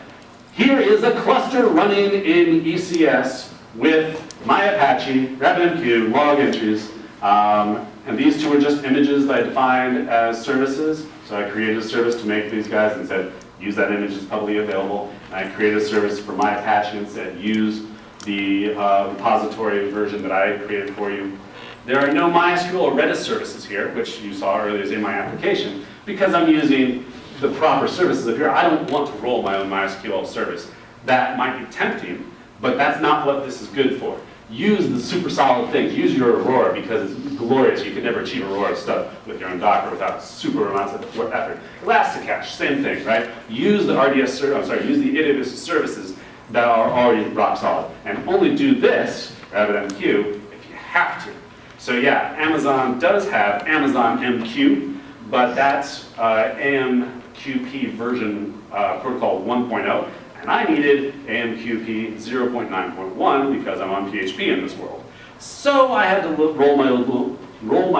here is a cluster running in ECS with my Apache, RabbitMQ, log entries, and these 2 are just images that I defined as services. So I created a service to make these guys and said, use that image, it's publicly available. And I created a service for my Apache and said, use the repository version that I created for you. There are no MySQL or Redis services here, which you saw earlier is in my application, because I'm using the proper services up here. I don't want to roll my own MySQL service. That might be tempting, but that's not what this is good for. Use the super solid things. Use your Aurora because it's glorious. You can never achieve Aurora stuff with your own Docker without super amounts of effort. Elasticache, same thing, right? Use the use the AWS services that are already rock solid. And only do this, RabbitMQ, if you have to. So yeah, Amazon does have Amazon MQ, but that's AMQP version protocol 1.0. And I needed AMQP 0.9.1 because I'm on PHP in this world. So I had to roll my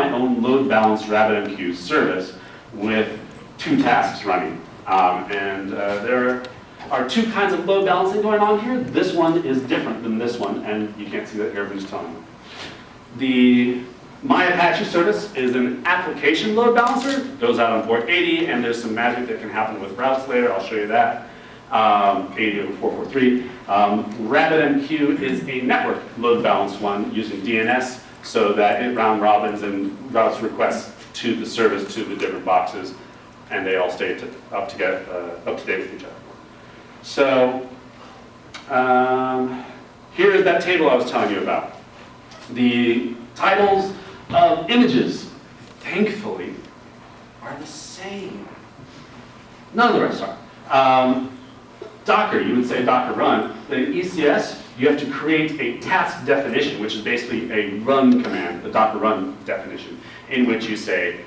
own load balanced RabbitMQ service with 2 tasks running. There are 2 kinds of load balancing going on here. This one is different than this one, and you can't see that here, but I'm just telling you. The My Apache service is an application load balancer. It goes out on port 80, and there's some magic that can happen with routes later. I'll show you that. 80 over 443. RabbitMQ is a network load balanced one using DNS so that it round robins and routes requests to the service to the different boxes, and they all stay up to date with each other. So here is that table I was telling you about. The titles of images, thankfully, are the same. None of the rest are. Docker, you would say Docker run. In ECS, you have to create a task definition, which is basically a run command, the Docker run definition, in which you say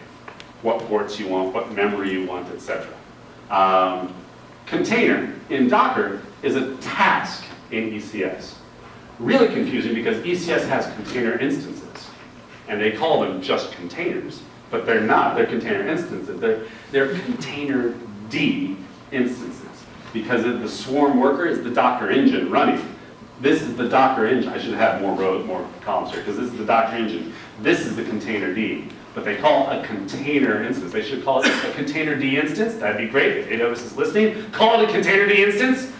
what ports you want, what memory you want, etc. Container in Docker is a task in ECS. Really confusing because ECS has container instances, and they call them just containers, but they're not. They're container instances. They're container D instances. Because the swarm worker is the Docker engine running. This is the Docker engine. I should have more columns here, because this is the Docker engine. This is the container D. But they call it a container instance. They should call it a container D instance. That'd be great if AWS is listening. Call it a container D instance.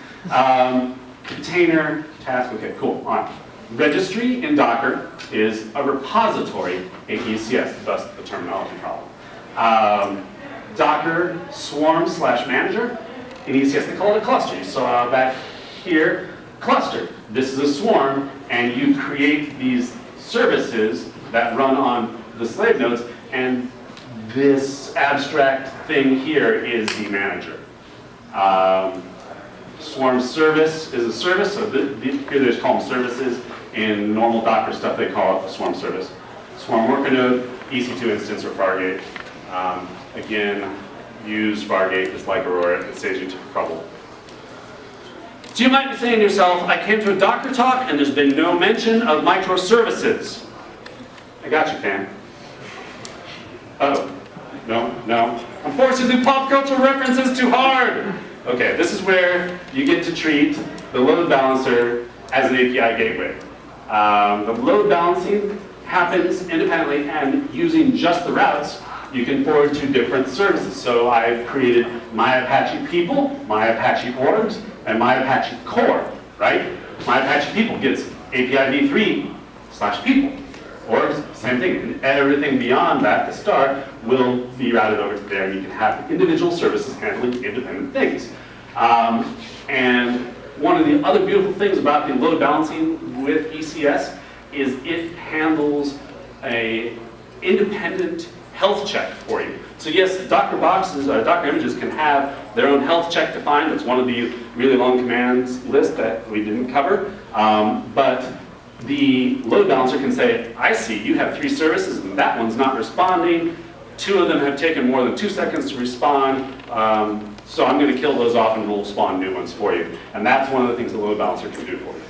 Container task, okay, cool, on. Registry in Docker is a repository in ECS, thus the terminology problem. Docker swarm / manager. In ECS, they call it a cluster. You saw back here, cluster. This is a swarm, and you create these services that run on the slave nodes, and this abstract thing here is the manager. Swarm service is a service, so here they just call them services. In normal Docker stuff, they call it a swarm service. Swarm worker node, EC2 instance, or Fargate. Again, use Fargate just like Aurora, it saves you trouble. So you might be saying to yourself, I came to a Docker talk and there's been no mention of microservices. I got you, fam. Oh, no. I'm forced to do pop culture references too hard. Okay, this is where you get to treat the load balancer as an API gateway. The load balancing happens independently, and using just the routes, you can forward to different services. So I've created my Apache people, my Apache orgs, and my Apache core, right? My Apache people gets API v3/people. Orgs, same thing. And everything beyond that, the start, will be routed over to there. You can have individual services handling independent things. And one of the other beautiful things about the load balancing with ECS is it handles a independent health check for you. So yes, Docker boxes, Docker images can have their own health check defined. It's one of the really long commands list that we didn't cover. But the load balancer can say, I see you have 3 services and that one's not responding. 2 of them have taken more than 2 seconds to respond. So I'm going to kill those off and we'll spawn new ones for you. And that's one of the things the load balancer can do for you.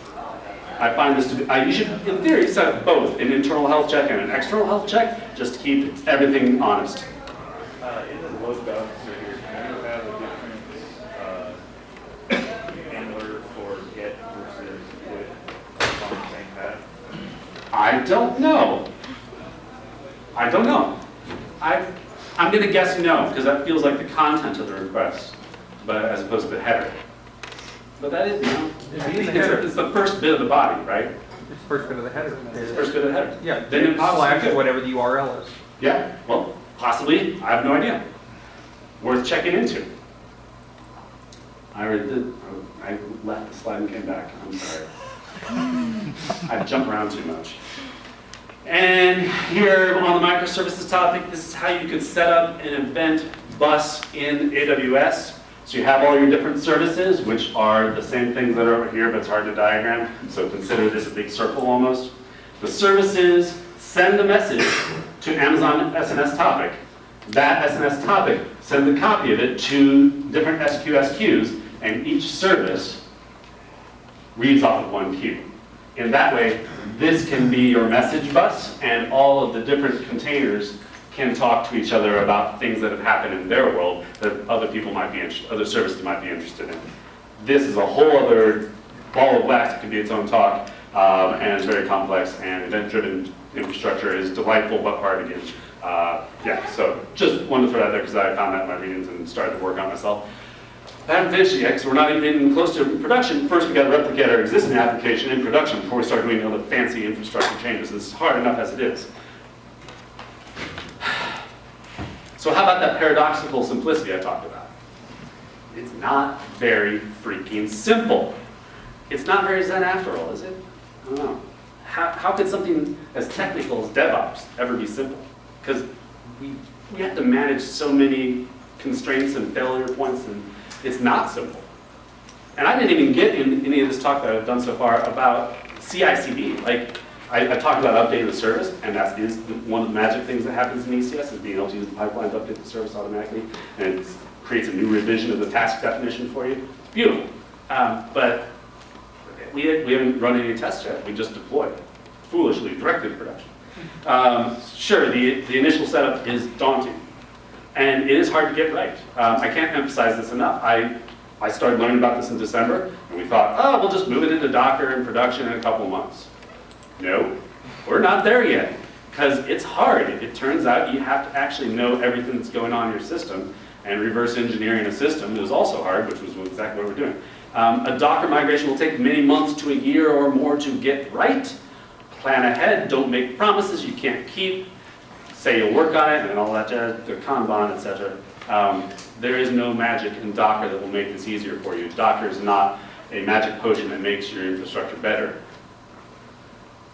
I find this to be, you should, in theory, set up both an internal health check and an external health check, just to keep everything honest. In the load balancer here, can you have a different handler for get versus quit on the same path? I don't know. I'm going to guess no, because that feels like the content of the request, but as opposed to the header. But that is, it's the first bit of the body, right? It's the first bit of the header. It's the first bit of the header. Yeah, Then it slash possibly whatever the URL is. Yeah, well, possibly. I have no idea. Worth checking into. I already did. I left the slide and came back. I'm sorry. I jump around too much. And here on the microservices topic, this is how you could set up an event bus in AWS. So you have all your different services, which are the same things that are over here, but it's hard to diagram. So consider this a big circle almost. The services send the message to Amazon SNS topic. That SNS topic sends a copy of it to different SQS and each service reads off of one queue. In that way, this can be your message bus, and all of the different containers can talk to each other about things that have happened in their world that other people might be other services might be interested in. This is a whole other ball of wax. It can be its own talk, and it's very complex. And event-driven infrastructure is delightful but hard to get. Yeah, so just wanted to throw that there because I found that in my readings and started to work on it myself. I haven't finished it yet because we're not even close to production. First, we got to replicate our existing application in production before we start doing other fancy infrastructure changes. This is hard enough as it is. So how about that paradoxical simplicity I talked about? It's not very freaking simple. It's not very Zen after all, is it? I don't know. How could something as technical as DevOps ever be simple? Because we have to manage so many constraints and failure points, and it's not simple. And I didn't even get in any of this talk that I've done so far about CI/CD. Like, I talked about updating the service, and that is one of the magic things that happens in ECS, is being able to use the pipeline to update the service automatically, and it creates a new revision of the task definition for you. It's beautiful. But we haven't run any tests yet. We just deployed, foolishly, directly to production. Sure, the initial setup is daunting, and it is hard to get right. I can't emphasize this enough. I started learning about this in December, and we thought, oh, we'll just move it into Docker and production in a couple of months. No, we're not there yet, because it's hard. It turns out you have to actually know everything that's going on in your system, and reverse engineering a system is also hard, which was exactly what we're doing. A Docker migration will take many months to a year or more to get right. Plan ahead, don't make promises you can't keep. Say you'll work on it and all that jazz, the Kanban, etc. There is no magic in Docker that will make this easier for you. Docker is not a magic potion that makes your infrastructure better.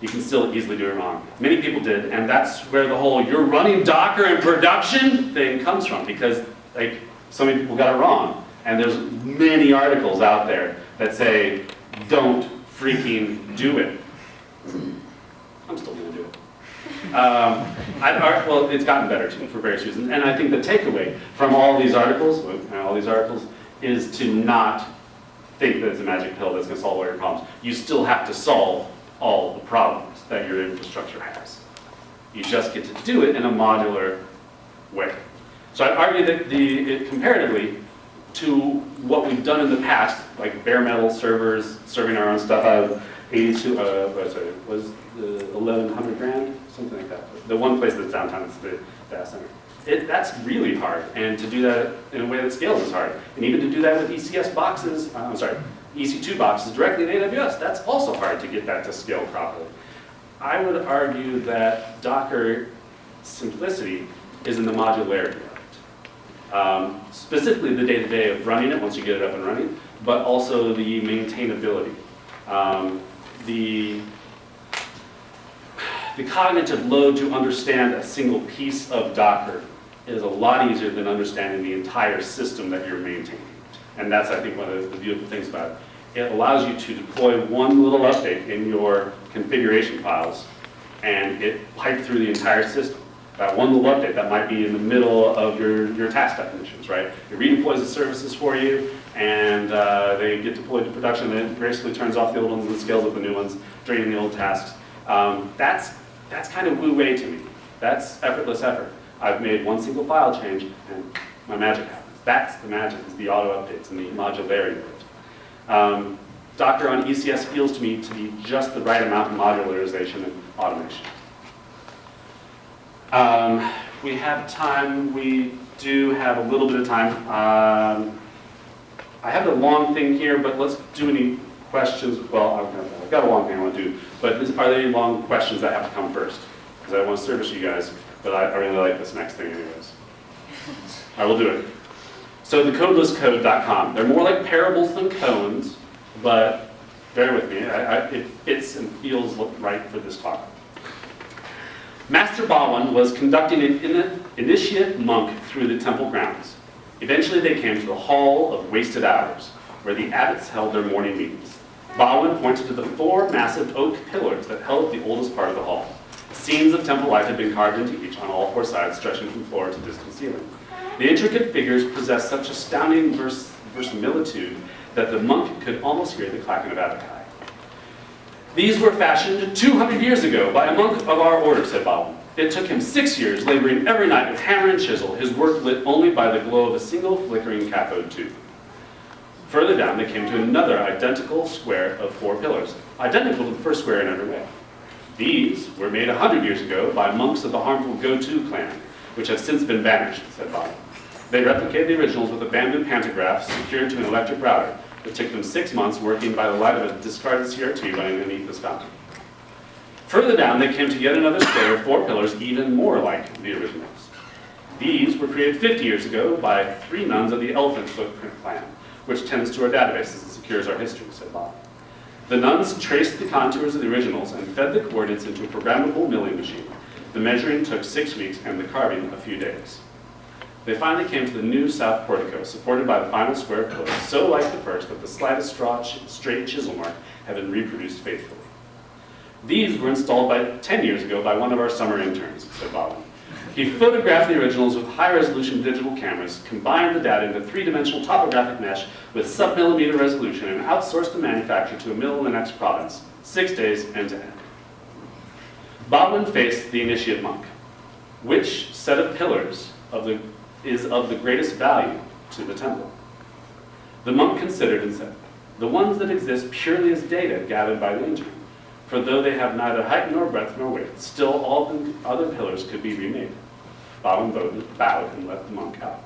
You can still easily do it wrong. Many people did, and that's where the whole "you're running Docker in production" thing comes from, because like so many people got it wrong. And there's many articles out there that say, don't freaking do it. I'm still going to do it. Well, it's gotten better too for various reasons. And I think the takeaway from all these articles, is to not think that it's a magic pill that's going to solve all your problems. You still have to solve all the problems that your infrastructure has. You just get to do it in a modular way. So I'd argue that comparatively to what we've done in the past, like bare metal servers, serving our own stuff out of 82, was the 1,100 grand? Something like that. The one place that's downtown is the data center. That's really hard, and to do that in a way that scales is hard. And even to do that with ECS boxes, EC2 boxes directly in AWS, that's also hard to get that to scale properly. I would argue that Docker simplicity is in the modularity of it. Specifically the day-to-day of running it once you get it up and running, but also the maintainability. The cognitive load to understand a single piece of Docker is a lot easier than understanding the entire system that you're maintaining. And that's, I think, one of the beautiful things about it. It allows you to deploy one little update in your configuration files, and it pipes through the entire system. That one little update that might be in the middle of your task definitions, right? It redeploys the services for you, and they get deployed to production, and it basically turns off the old ones and scales up the new ones, draining the old tasks. That's kind of wu-wei to me. That's effortless effort. I've made one single file change, and my magic happens. That's the magic, is the auto updates and the modularity of it. Docker on ECS feels to me to be just the right amount of modularization and automation. We have time. We do have a little bit of time. I have a long thing here, but let's do any questions. Well, I've got a long thing I want to do, but are there any long questions that have to come first? Because I want to service you guys, but I really like this next thing anyways. I will do it. So the codelesscode.com. They're more like parables than koans, but bear with me. It fits and feels right for this talk. Master Baldwin was conducting an initiate monk through the temple grounds. Eventually they came to the Hall of Wasted Hours, where the abbots held their morning meetings. Baldwin pointed to the 4 massive oak pillars that held the oldest part of the hall. Scenes of temple life had been carved into each on all 4 sides, stretching from floor to distant ceiling. The intricate figures possessed such astounding verisimilitude that the monk could almost hear the clacking of abaci. These were fashioned 200 years ago by a monk of our order, said Baldwin. It took him 6 years, laboring every night with hammer and chisel, his work lit only by the glow of a single flickering cathode tube. Further down, they came to another identical square of 4 pillars, identical to the first square in every way. These were made 100 years ago by monks of the harmful Go-To clan, which have since been banished, said Baldwin. They replicated the originals with a bamboo pantograph secured to an electric router. It took them 6 months working by the light of a discarded CRT running underneath this fountain. Further down, they came to yet another square of 4 pillars even more like the originals. These were created 50 years ago by 3 nuns of the Elephant Footprint clan, which tends to our databases and secures our history, said Bob. The nuns traced the contours of the originals and fed the coordinates into a programmable milling machine. The measuring took 6 weeks and the carving a few days. They finally came to the new south portico, supported by the final square of pillars, so like the first that the slightest straight chisel mark had been reproduced faithfully. These were installed 10 years ago by one of our summer interns, said Baldwin. He photographed the originals with high-resolution digital cameras, combined the data into 3-dimensional topographic mesh with sub-millimeter resolution, and outsourced the manufacture to a mill in the next province, 6 days end-to-end. Baldwin faced the initiate monk. Which set of pillars is of the greatest value to the temple? The monk considered and said, the ones that exist purely as data gathered by the intern. For though they have neither height nor breadth nor weight, still all the other pillars could be remade. Baldwin bowed and let the monk out.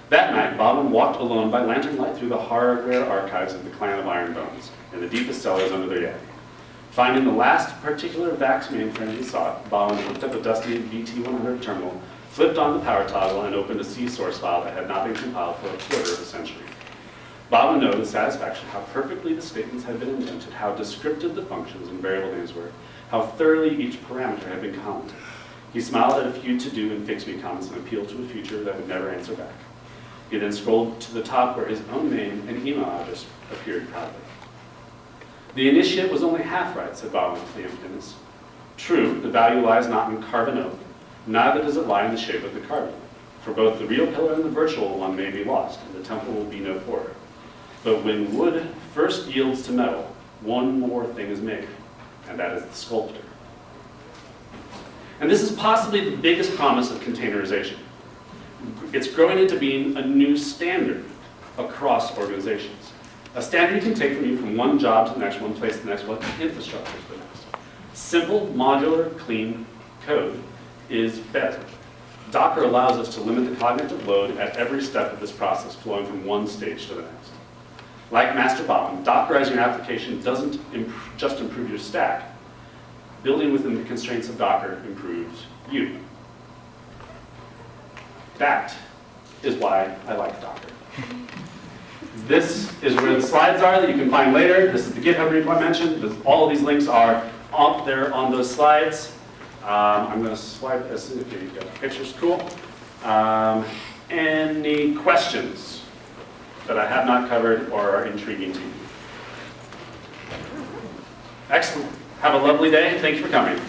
That night, Baldwin walked alone by lantern light through the hardware archives of the clan of Iron Bones, in the deepest cellars under their yeti. Finding the last particular VAX mainframe he sought, Baldwin looked up a dusty VT100 terminal, flipped on the power toggle, and opened a C source file that had not been compiled for a quarter of a century. Baldwin noted with satisfaction how perfectly the statements had been indented, how descriptive the functions and variable names were, how thoroughly each parameter had been commented. He smiled at a few to-do and fix-me comments and appealed to a future that would never answer back. He then scrolled to the top where his own name and email address appeared proudly. The initiate was only half right, said Baldwin with the emptiness. True, the value lies not in carven oak, neither does it lie in the shape of the carving. For both the real pillar and the virtual one may be lost, and the temple will be no poorer. But when wood first yields to metal, one more thing is made, and that is the sculptor. And this is possibly the biggest promise of containerization. It's growing into being a new standard across organizations. A standard you can take from one job to the next, one place to the next, one infrastructure to the next. Simple, modular, clean code is better. Docker allows us to limit the cognitive load at every step of this process, flowing from one stage to the next. Like Master Bottom, Dockerizing your application doesn't just improve your stack. Building within the constraints of Docker improves you. That is why I like Docker. This is where the slides are that you can find later. This is the GitHub repo I mentioned. All of these links are up there on those slides. I'm going to slide this. Okay, you've got pictures, cool. Any questions that I have not covered or are intriguing to you? Excellent. Have a lovely day. Thank you for coming.